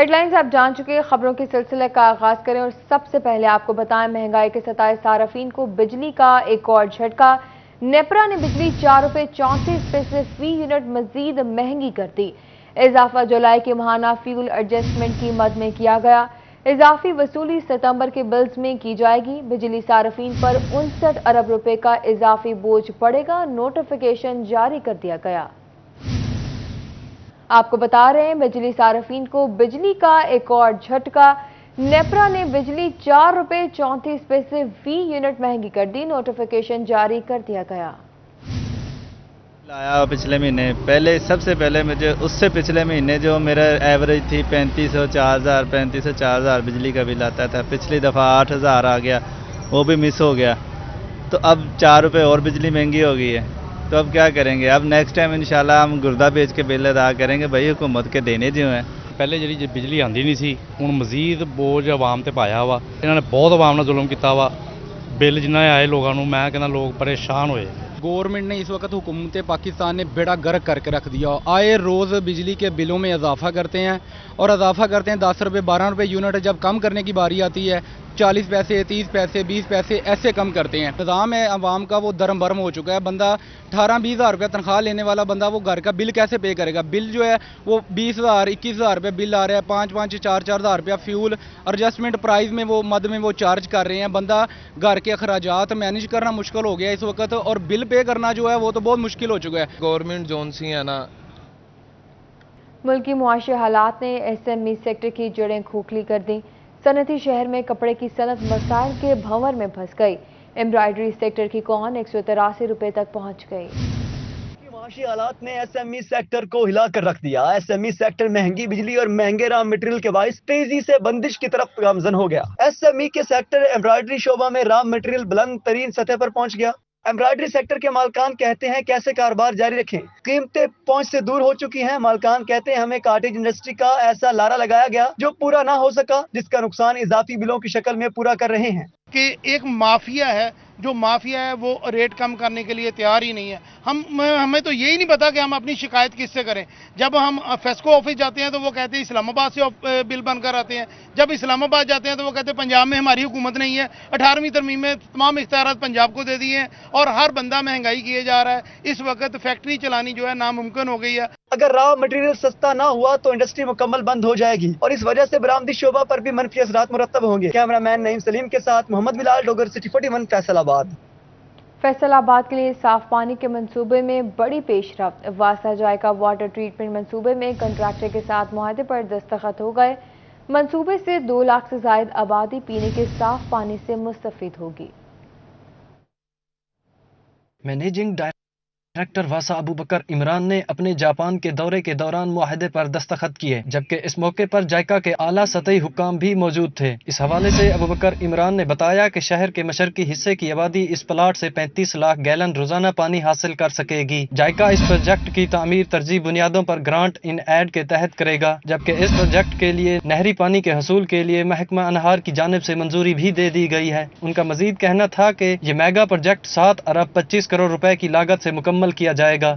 Headlines आप जान चुके हैं। खबरों के सिलसिले का आगाज करें और सबसे पहले आपको बताएं, महंगाई के सताए सार्फिन को बिजली का एक और झटका। नेपरा ने बिजली 4 रुपए 34 पैसे फी यूनिट मजीद महंगी कर दी। इजाफा जुलाई के माहाना फ्यूल एडजस्टमेंट की मद में किया गया। इजाफी वसूली सितंबर के बिल्स में की जाएगी। बिजली सार्फिन पर 59 अरब रुपए का इजाफी बोझ पड़ेगा। नोटिफिकेशन जारी कर दिया गया। आपको बता रहे हैं, बिजली सार्फिन को बिजली का एक और झटका। नेपरा ने बिजली 4 रुपए 34 पैसे फी यूनिट महंगी कर दी। नोटिफिकेशन जारी कर दिया गया। आया पिछले महीने, पहले सबसे पहले मुझे उससे पिछले महीने जो मेरा एवरेज थी 3500 4000 3500 4000 बिजली का बिल आता था। पिछली दफ़ा 8000 आ गया, वो भी मिस हो गया। तो अब 4 रुपये और बिजली महंगी हो गई है। तो अब क्या करेंगे? अब नेक्स्ट टाइम इंशाल्लाह हम गुर्दा बेच के बिल अदा करेंगे। भाई हुकूमत के देने जो हैं। ਪਹਿਲੇ ਜਿਹੜੀ ਬਿਜਲੀ ਆਂਦੀ ਨਹੀਂ ਸੀ, ਹੁਣ ਮਜ਼ੀਦ ਬੋਝ ਆਵਾਮ ਤੇ ਪਾਇਆ ਵਾ। ਇਹਨਾਂ ਨੇ ਬਹੁਤ ਆਵਾਮ ਨਾਲ ਜ਼ੁਲਮ ਕੀਤਾ ਵਾ। ਬਿੱਲ ਜਿੰਨਾ ਆਏ ਲੋਕਾਂ ਨੂੰ, ਮੈਂ ਕਹਿੰਦਾ ਲੋਕ ਪਰੇਸ਼ਾਨ ਹੋਏ। गवर्नमेंट ने इस वक्त हुकूमत पाकिस्तान ने बेड़ा गर्क करके रख दिया। आए रोज़ बिजली के बिलों में इजाफा करते हैं और इजाफा करते हैं 10 रुपये 12 रुपये यूनिट। जब कम करने की बारी आती है 40 पैसे 30 पैसे 20 पैसे ऐसे कम करते हैं। निज़ाम है आवाम का वो दरम बरम हो चुका है। बंदा 18-20 हज़ार रुपया तनख्वाह लेने वाला बंदा वो घर का बिल कैसे पे करेगा? बिल जो है वो 20,000 21,000 रुपये बिल आ रहा है। 5-5 4-4 हज़ार रुपया फ्यूल एडजस्टमेंट प्राइस में वो मद में वो चार्ज कर रहे हैं। बंदा घर के अखराजात मैनेज करना मुश्किल हो गया इस वक्त, और बिल पे करना जो है वो तो बहुत मुश्किल हो चुका है। गवर्नमेंट जोन सी है ना, मुल्की मुआशी हालात ने SME सेक्टर की जड़ें खोखली कर दी। सनती शहर में कपड़े की सनत मसाइल के भंवर में फंस गई। एम्ब्रॉयडरी सेक्टर की कौन 183 रुपए तक पहुंच गई। मुआशी हालात ने SME सेक्टर को हिला कर रख दिया। SME सेक्टर महंगी बिजली और महंगे रॉ मटेरियल के बाइस तेजी से बंदिश की तरफ गामजन हो गया। SME के सेक्टर एम्ब्रॉयडरी शोबा में रॉ मटेरियल बुलंद तरीन सतह पर पहुंच गया। एम्ब्रॉयडरी सेक्टर के मालकान कहते हैं कैसे कारोबार जारी रखें, कीमतें पहुंच से दूर हो चुकी हैं। मालकान कहते हैं हमें काटेज इंडस्ट्री का ऐसा लारा लगाया गया जो पूरा ना हो सका, जिसका नुकसान इजाफी बिलों की शक्ल में पूरा कर रहे हैं। कि एक माफिया है, जो माफिया है वो रेट कम करने के लिए तैयार ही नहीं है। हमें तो यही नहीं पता कि हम अपनी शिकायत किससे करें। जब हम फेस्को ऑफिस जाते हैं तो वो कहते हैं इस्लामाबाद से बिल बनकर आते हैं। जब इस्लामाबाद जाते हैं तो वो कहते हैं पंजाब में हमारी हुकूमत नहीं है। 18वीं तरमीम में तमाम इख्तियारात पंजाब को दे दिए हैं और हर बंदा महंगाई किए जा रहा है। इस वक्त फैक्ट्री चलानी जो है नामुमकिन हो गई है। अगर रॉ मटेरियल सस्ता ना हुआ तो इंडस्ट्री मुकम्मल बंद हो जाएगी और इस वजह से बरामदी शोबा पर भी मनफी असरात मुरतब होंगे। कैमरामैन नईम सलीम के साथ मोहम्मद बिलाल, डोगर सिटी 41, फैसलाबाद। फैसलाबाद के लिए साफ पानी के मंसूबे में बड़ी पेशरफ्त। वासा जायका वाटर ट्रीटमेंट मंसूबे में कंट्रैक्टर के साथ मुआहदे पर दस्तखत हो गए। मंसूबे से 2 लाख से जायद आबादी पीने के साफ पानी से मुस्तफीद होगी। मैनेजिंग डायरेक्टर वासा अबू बकर इमरान ने अपने जापान के दौरे के दौरान मुआहदे पर दस्तखत किए, जबकि इस मौके पर जायका के आला सतही हुक्काम भी मौजूद थे। इस हवाले से अबू बकर इमरान ने बताया कि शहर के मशरकी हिस्से की आबादी इस प्लाट से 35 लाख गैलन रोजाना पानी हासिल कर सकेगी। जायका इस प्रोजेक्ट की तामीर तरजीह बुनियादों पर ग्रांट इन एड के तहत करेगा, जबकि इस प्रोजेक्ट के लिए नहरी पानी के हसूल के लिए महकमा अनहार की जानिब से मंजूरी भी दे दी गई है। उनका मजीद कहना था कि ये मेगा प्रोजेक्ट 7 अरब 25 करोड़ रुपए की लागत से मुकम्मल किया जाएगा।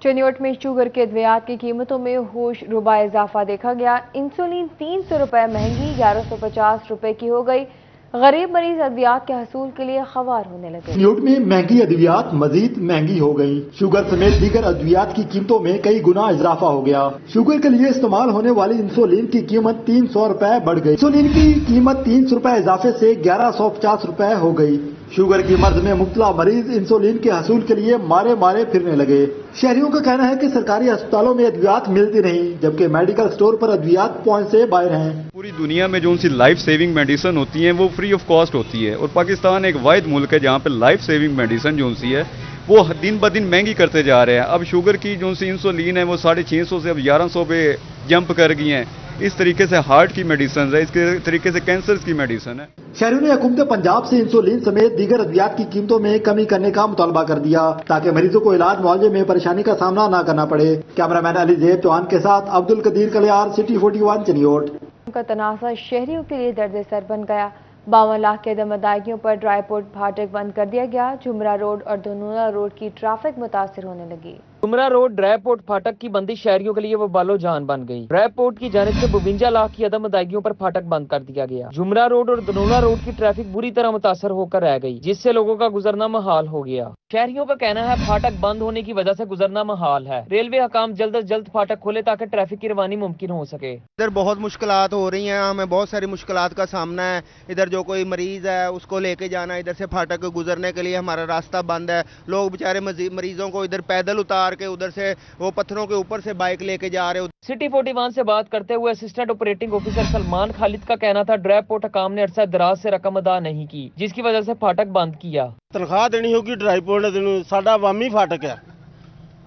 चनियोट में शुगर के अद्वियात की कीमतों में होश रुबा इजाफा देखा गया। इंसुलिन 300 रुपए महंगी 1150 रुपए की हो गई। गरीब मरीज अद्वियात के हसूल के लिए खवार होने लगे। चनियोट में महंगी अद्वियात मजीद महंगी हो गई। शुगर समेत दीगर अद्वियात की कीमतों में कई गुना इजाफा हो गया। शुगर के लिए इस्तेमाल होने वाली इंसुलिन की कीमत 300 रुपए बढ़ गई। इंसुलिन की कीमत 300 रुपए इजाफे से 1150 रुपए हो गई। शुगर की मर्ज में मुब्तला मरीज इंसुलिन के हसूल के लिए मारे मारे फिरने लगे। शहरियों का कहना है कि सरकारी अस्पतालों में अद्वियात मिलती नहीं, जबकि मेडिकल स्टोर पर अद्वियात पहुंच से बाहर हैं। पूरी दुनिया में जो उनसी लाइफ सेविंग मेडिसिन होती हैं वो फ्री ऑफ कॉस्ट होती है, और पाकिस्तान एक वाहिद मुल्क है जहाँ पे लाइफ सेविंग मेडिसिन जो उनसी है वो दिन ब दिन महंगी करते जा रहे हैं। अब शुगर की जो उनसी इंसुलिन है वो 650 से अब 1100 पे जंप कर गई हैं। इस तरीके से हार्ट की मेडिसिन है, इसके तरीके से कैंसर की मेडिसिन है। शहरियों ने हुकूमत पंजाब से इंसुलिन समेत दीगर अद्वियात की कीमतों में कमी करने का मुतालबा कर दिया, ताकि मरीजों को इलाज मुआवजे में परेशानी का सामना न करना पड़े। कैमरामैन अली ज़ैब चौहान के साथ अब्दुल कदीर कलियार, सिटी 41, चनियोट। उनका तनाज़ा शहरियों के लिए दर्द सर बन गया। 52 लाख के अदम अदायगियों पर ड्राईपोर्ट फाटक बंद कर दिया गया। जुमरा रोड और धनूरा रोड की ट्रैफिक मुतासिर होने लगी। जुमरा रोड ड्राईपोर्ट फाटक की बंदी शहरियों के लिए वो बालो जान बन गई। ड्राईपोर्ट की जानिब से 52 लाख की अदम अदायगियों पर फाटक बंद कर दिया गया। जुमरा रोड और धनोला रोड की ट्रैफिक बुरी तरह मुतासर होकर रह गई, जिससे लोगों का गुजरना महाल हो गया। शहरियों का कहना है फाटक बंद होने की वजह से गुजरना महाल है। रेलवे हकाम जल्द से जल्द फाटक खोले ताकि ट्रैफिक की रवानी मुमकिन हो सके। इधर बहुत मुश्किलात हो रही हैं, हमें बहुत सारी मुश्किलात का सामना है। इधर जो कोई मरीज है उसको लेके जाना, इधर से फाटक गुजरने के लिए हमारा रास्ता बंद है। लोग बेचारे मरीजों को इधर पैदल उतार के उधर से वो पत्थरों के ऊपर से बाइक लेके जा रहे। सिटी 41 से बात करते हुए assistant operating officer Salman Khalid का कहना था ड्राईपोर्ट हकाम ने अरसा दराज से रकम अदा नहीं की, जिसकी वजह से फाटक बंद किया। तनख्वाह देनी होगी ड्राईपोर्ट ने देनी, साडा अवामी फाटक है,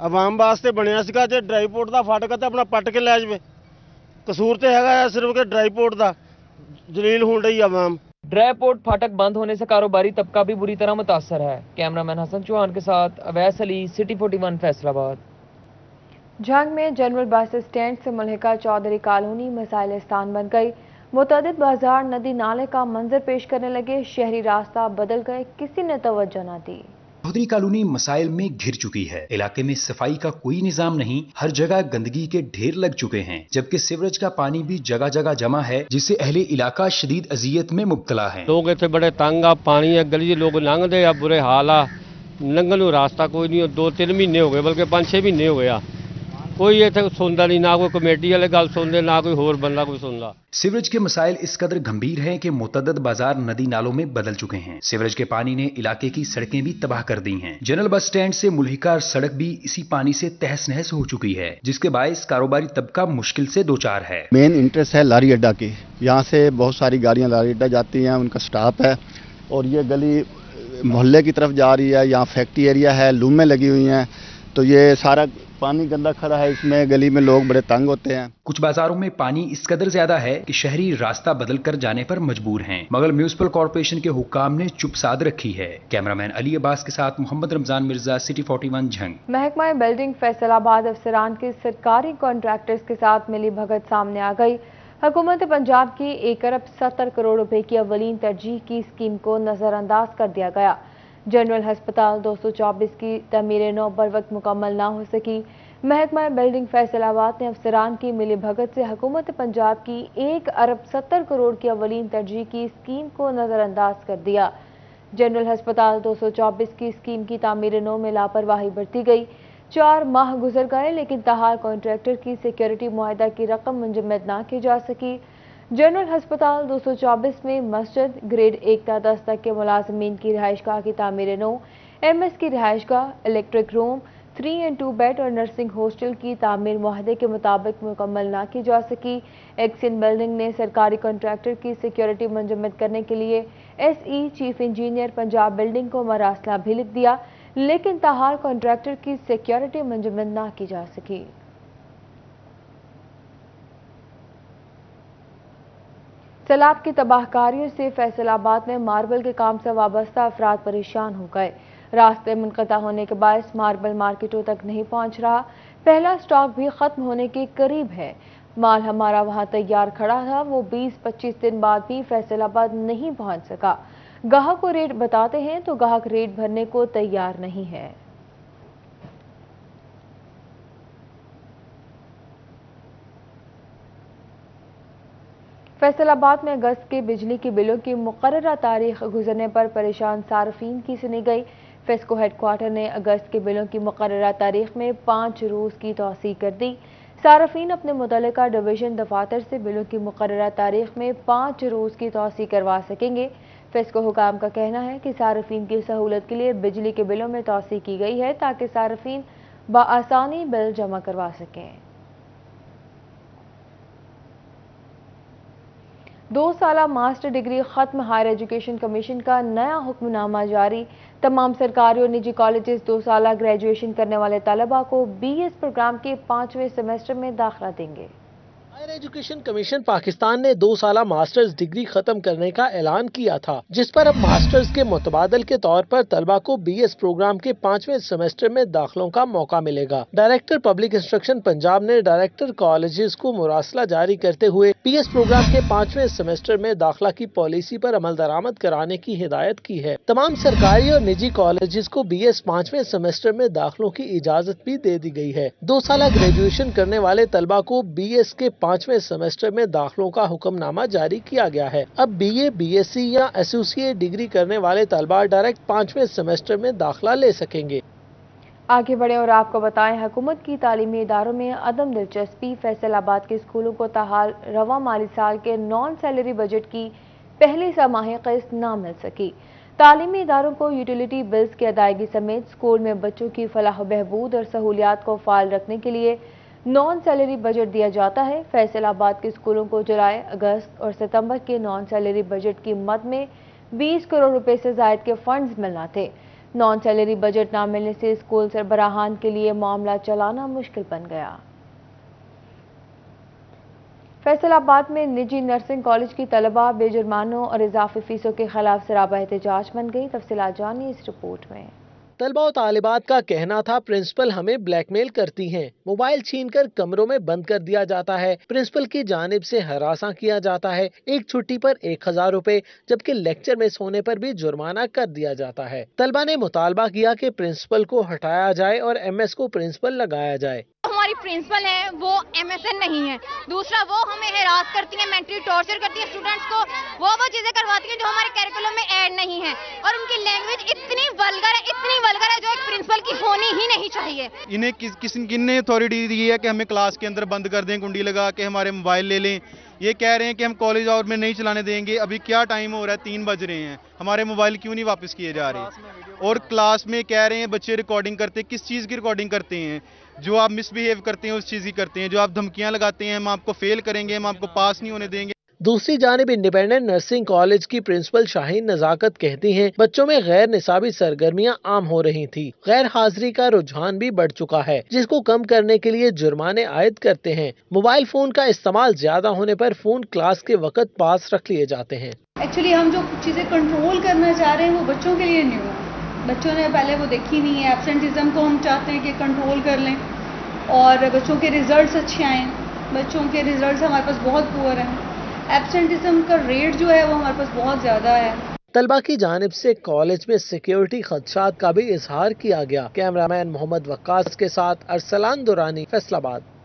अवाम वास्ते बनया सीगा। जे ड्राईपोर्ट दा फाटक है तो अपना पट के लै जावे, कसूर तो है सिर्फ कि ड्राईपोर्ट दा जलील होण रही अवाम। ड्राईपोर्ट फाटक बंद होने से कारोबारी तबका भी बुरी तरह मुतासर है। कैमरामैन हसन चौहान के साथ अवैस अली, सिटी 41 फैसलाबाद। जंग में जनरल बस स्टैंड से मुल्हिका चौधरी कॉलोनी मिसाइलिस्तान बन गई। मुतअद्दिद बाजार नदी नाले का मंजर पेश करने लगे, शहरी रास्ता बदल गए, किसी ने तवज्जो न दी। चौधरी कॉलोनी मसाइल में घिर चुकी है। इलाके में सफाई का कोई निजाम नहीं, हर जगह गंदगी के ढेर लग चुके हैं, जबकि सीवरेज का पानी भी जगह जगह जमा है, जिससे अहले इलाका शदीद अजियत में मुब्तला है। लोग इतने बड़े तंग आ, पानी है गली लोग लंघते आ, बुरे हाल आ, लंघन रास्ता कोई नहीं। 2-3 महीने हो गए, बल्कि 5-6 महीने हो गया, कोई इतने सुनता नहीं, ना कोई कमेटी वाले गल सुनते, ना कोई होर बंदा कोई सुनता। सीवरेज के मसाइल इस कदर गंभीर हैं कि मुतअद्दिद बाजार नदी नालों में बदल चुके हैं। सीवरेज के पानी ने इलाके की सड़कें भी तबाह कर दी हैं। जनरल बस स्टैंड से मुल्हिका सड़क भी इसी पानी से तहस नहस हो चुकी है, जिसके बायस कारोबारी तबका मुश्किल से दो चार है। मेन इंटरेस्ट है लारी अड्डा की, यहाँ से बहुत सारी गाड़ियाँ लारी अड्डा जाती हैं, उनका स्टाफ है, और ये गली मोहल्ले की तरफ जा रही है। यहाँ फैक्ट्री एरिया है, लूमें लगी हुई हैं, तो ये सारा पानी गंदा खड़ा है, इसमें गली में लोग बड़े तंग होते हैं। कुछ बाजारों में पानी इस कदर ज्यादा है कि शहरी रास्ता बदल कर जाने पर मजबूर हैं, मगर म्यूनिसिपल कॉर्पोरेशन के हुक्काम ने चुप साध रखी है। कैमरामैन अली अब्बास के साथ मोहम्मद रमजान मिर्जा, सिटी 41 झंग। महकमा बिल्डिंग फैसलाबाद अफसरान के सरकारी कॉन्ट्रैक्टर्स के साथ मिली भगत सामने आ गई। हुकूमत पंजाब की 1 अरब 70 करोड़ रुपए की अवलीन तरजीह की स्कीम को नजरअंदाज कर दिया गया। जनरल हस्पताल 224 की तमीर नौ बर वक्त मुकम्मल ना हो सकी। महकमा बिल्डिंग फैसलाबाद ने अफसरान की मिली भगत से हुकूमत पंजाब की 1 अरब 70 करोड़ की अवलीन तरजीह की स्कीम को नजरअंदाज कर दिया। जनरल हस्पताल 224 की स्कीम की तामीर नौ में लापरवाही बरती गई। 4 माह गुजर गए, लेकिन ताहाल कॉन्ट्रैक्टर की सिक्योरिटी मुआहदा की रकम मुंजमद ना की जा सकी। जनरल हस्पताल 224 में मस्जिद, ग्रेड 1 ta 10 तक के मुलाजमीन की रिहाइशगाह की तामीर नौ, MS की रिहाइशगाह, इलेक्ट्रिक रूम, 3 and 2 बेड और नर्सिंग हॉस्टल की तामीर मुआहदे के मुताबिक मुकम्मल ना की जा सकी। एक्सिन बिल्डिंग ने सरकारी कॉन्ट्रैक्टर की सिक्योरिटी मुंजमद करने के लिए SE chief engineer Punjab building को मरासला भी लिख दिया, लेकिन ताहाल कॉन्ट्रैक्टर की सिक्योरिटी मुंजमद ना की जा सकी। सैलाब की तबाहकारियों से फैसलाबाद में मार्बल के काम से वाबस्ता अफराद परेशान हो गए। रास्ते मुनक़ता होने के बायस मार्बल मार्केटों तक नहीं पहुंच रहा। पहला स्टॉक भी खत्म होने के करीब है। माल हमारा वहां तैयार खड़ा था, वो 20-25 दिन बाद भी फैसलाबाद नहीं पहुंच सका। गाहक को रेट बताते हैं तो गाहक रेट भरने को तैयार नहीं है। फैसलाबाद में अगस्त के बिजली के बिलों की मुकर्ररा तारीख गुजरने पर परेशान सार्फिन की सुनी गई। फेस्को हेडक्वार्टर ने अगस्त के बिलों की मुकर्ररा तारीख में 5 रोज़ की तौसीह कर दी। सार्फिन अपने मुतल्लिका डिवीजन दफातर से बिलों की मुकर्ररा तारीख में 5 रोज़ की तौसीह करवा सकेंगे। फेस्को हुकाम का कहना है कि सार्फिन की सहूलत के लिए बिजली के बिलों में तौसीह की गई है ताकि सार्फिन बआसानी बिल जमा करवा सकें। 2 साला मास्टर डिग्री खत्म। हायर एजुकेशन कमीशन का नया हुक्मनामा जारी। तमाम सरकारी और निजी कॉलेजेस 2 साला ग्रेजुएशन करने वाले तलबा को BS प्रोग्राम के 5वें सेमेस्टर में दाखिला देंगे। हायर एजुकेशन कमीशन पाकिस्तान ने 2 साला मास्टर्स डिग्री खत्म करने का ऐलान किया था, जिस पर अब मास्टर्स के मुतबादल के तौर पर तलबा को BS प्रोग्राम के 5वें सेमेस्टर में दाखिलों का मौका मिलेगा। डायरेक्टर पब्लिक इंस्ट्रक्शन पंजाब ने डायरेक्टर कॉलेजेस को मुरासला जारी करते हुए BS प्रोग्राम के 5वें सेमेस्टर में दाखिला की पॉलिसी पर अमल दरामद कराने की हिदायत की है। तमाम सरकारी और निजी कॉलेजेस को BS 5वें सेमेस्टर में दाखिलों की इजाजत भी दे दी गई है। 2 साला ग्रेजुएशन करने वाले तलबा को BS के 5वें सेमेस्टर में दाखिलों का हुक्मनामा जारी किया गया है। अब BA, BSc या एसोसिएट डिग्री करने वाले तलबा डायरेक्ट 5वें सेमेस्टर में दाखिला ले सकेंगे। आगे बढ़े और आपको बताएं, हुकूमत की तालीमी इदारों में अदम दिलचस्पी। फैसलाबाद के स्कूलों को ताहाल रवा माली साल के नॉन सैलरी बजट की पहली छमाही किस्त न मिल सकी। तालीमी इदारों को यूटिलिटी बिल्स की अदायगी समेत स्कूल में बच्चों की फलाह बहबूद और सहूलियात को फाल रखने के लिए नॉन सैलरी बजट दिया जाता है। फैसलाबाद के स्कूलों को जुलाई, अगस्त और सितंबर के नॉन सैलरी बजट की मद में 20 करोड़ रुपए से जायद के फंड्स मिलना थे। नॉन सैलरी बजट न मिलने से स्कूल सरबराहान के लिए मामला चलाना मुश्किल बन गया। फैसलाबाद में निजी नर्सिंग कॉलेज की तलबा बेजुर्मानों और इजाफी फीसों के खिलाफ सराबा एहतजाज बन गई। तफसीलात जानिए इस रिपोर्ट में। तलबा और तालिबात का कहना था प्रिंसिपल हमें ब्लैकमेल करती हैं, मोबाइल छीनकर कमरों में बंद कर दिया जाता है, प्रिंसिपल की जानिब से हरासा किया जाता है, एक छुट्टी पर 1000 रुपए जबकि लेक्चर मिस होने पर भी जुर्माना कर दिया जाता है। तलबा ने मुतालबा किया कि प्रिंसिपल को हटाया जाए और MS को प्रिंसिपल लगाया जाए। हमारी प्रिंसिपल है वो MSN नहीं है, दूसरा वो हमें हैरास करती है, मेंटली टॉर्चर करती है स्टूडेंट्स को, वो चीजें करवाती है जो हमारे कैरिकुलम में ऐड नहीं है और उनकी लैंग्वेज इतनी वल्गर है जो एक प्रिंसिपल की होनी ही नहीं चाहिए। इन्हें किसने अथॉरिटी दी है कि हमें क्लास के अंदर बंद कर दें, कुंडी लगा के हमारे मोबाइल ले लें? ये कह रहे हैं कि हम कॉलेज और में नहीं चलाने देंगे। अभी क्या टाइम हो रहा है, 3 बज रहे हैं, हमारे मोबाइल क्यों नहीं वापस किए जा रहे? और क्लास में कह रहे हैं बच्चे रिकॉर्डिंग करते हैं, किस चीज़ की रिकॉर्डिंग करते हैं? जो आप मिसबिहेव करते हैं उस चीज़ की करते हैं, जो आप धमकियां लगाते हैं हम आपको फेल करेंगे, हम आपको पास नहीं होने देंगे। दूसरी जानिब इंडिपेंडेंट नर्सिंग कॉलेज की प्रिंसिपल शाहीन नजाकत कहती हैं, बच्चों में गैर निसाबी सरगर्मियां आम हो रही थी, गैर हाजिरी का रुझान भी बढ़ चुका है, जिसको कम करने के लिए जुर्माने आयद करते हैं। मोबाइल फोन का इस्तेमाल ज्यादा होने पर फोन क्लास के वक्त पास रख लिए जाते हैं। एक्चुअली हम जो चीजें कंट्रोल करना चाह रहे हैं वो बच्चों के लिए न्यू है, बच्चों ने पहले वो देखी नहीं है। एब्सेंटिज्म को हम चाहते हैं कि कंट्रोल कर लें और बच्चों के रिजल्ट्स अच्छे आएँ। बच्चों के रिजल्ट्स हमारे पास बहुत पुअर हैं, एब्सेंटिज्म का रेट जो है वो हमारे पास बहुत ज्यादा है। तलबा की जानिब से कॉलेज में सिक्योरिटी खदशात का भी इजहार किया गया। कैमरामैन मोहम्मद वक्कास के साथ अरसलान दुरानी, फैसलाबाद।